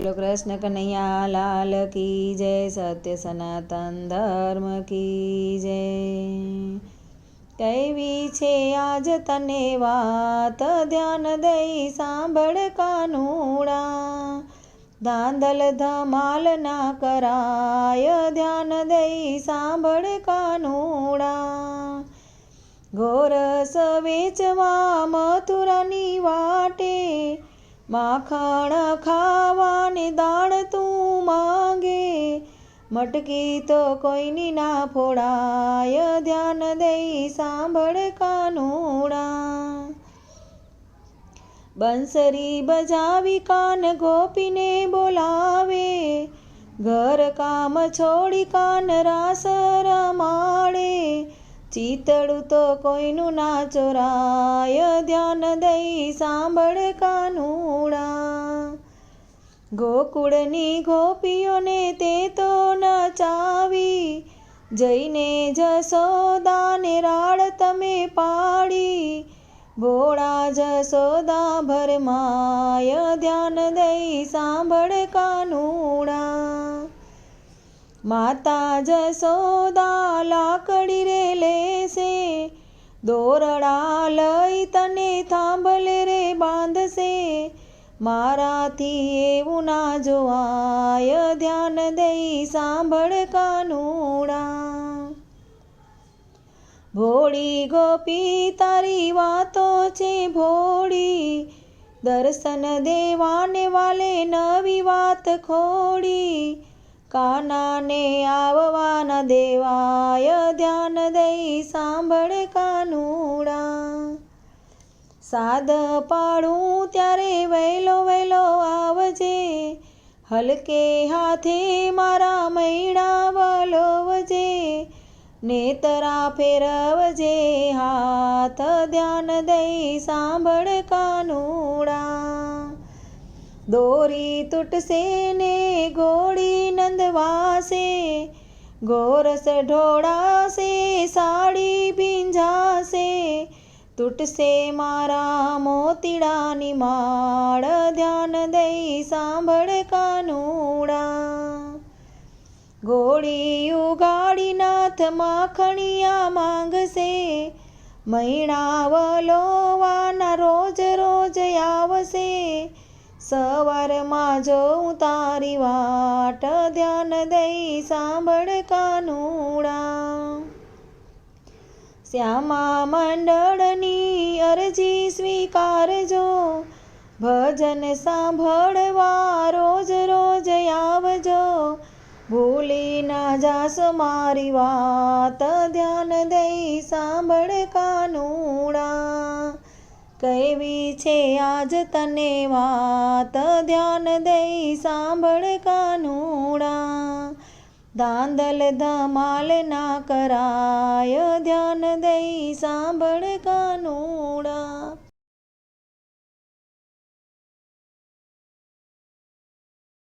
બોલો કૃષ્ણ કનૈયા લાલ કી જય, સત્ય સનાતન ધર્મ કી જય। કહેવી છે આજ તને વાત, ધ્યાન દઈ સાંભળ કાનુડા। ધાંધલ ધમાલ ના કરાય, ધ્યાન દઈ સાંભળ કાનુડા। ગોરસ વેચવા મથુરાની વાટે, માખણ ખાવાની દાણ તું માંગે। મટકી તો કોઈની ના ફોડાય, ધ્યાન દઈ સાંભળ કાનુડા। બંસરી બજાવી કાન ગોપીને બોલાવે, ઘર કામ છોડી કાન રાસ રમાડે। ચિતડું તો કોઈનું ના ચોરાય, ધ્યાન દઈ સાંભળ કાનુડા। ગોકુળની ગોપીઓને તે તો નચાવી, જઈને જશોદાને રાડ તમે પાડી। ભોળા જશોદા ભરમાય, ધ્યાન દઈ સાંભળ કાનુડા। માતા જશોદા લાકડી રે લેશે, દોરડા લઈ તને થાંભલે રે બાંધશે। મારાથી એવું ના જોવાય, ધ્યાન દઈ સાંભળ કાનુડા। ભોળી ગોપી તારી વાતો છે ભોળી, દર્શન દેવાને વાલે નવી વાત ખોડી। કાનાને આવવાના દેવાય, ધ્યાન દઈ સાંભળ કાનુડા। સાદ પાડું ત્યારે વહેલો વહેલો આવજે, હલકે હાથે મારા મૈણા વલોવજે। નેતરા ફેરવજે હાથ, ધ્યાન દઈ સાંભળ કાનુડા। દોરી તૂટશે ને ઘોડી નંદવાશે, ગોરસ ઢોળાશે સાડી ભીંજાશે। તૂટશે મારા મોતીડાની માળ, ધ્યાન દઈ સાંભળ કાનુડા। ઘોડી ઉગાડી નાથ માખણિયા માંગશે, મૈણા વલોવાના રોજ રોજ આવશે। સવારમાં જોઉં તારી વાટ, ધ્યાન દઈ સાંભળ કાનુડા। શ્યામા મંડળની અરજી સ્વીકારજો, ભજન સાંભળવા રોજ રોજ આવજો। ભૂલી ના જાશો મારી વાત, ધ્યાન દઈ સાંભળ કાનુડા। કહેવી છે આજ તને વાત, ધ્યાન દઈ સાંભળ કાનુડા। ધાંધલ ધમાલ ના કરાય, ધ્યાન દઈ સાંભળ કાનુડા।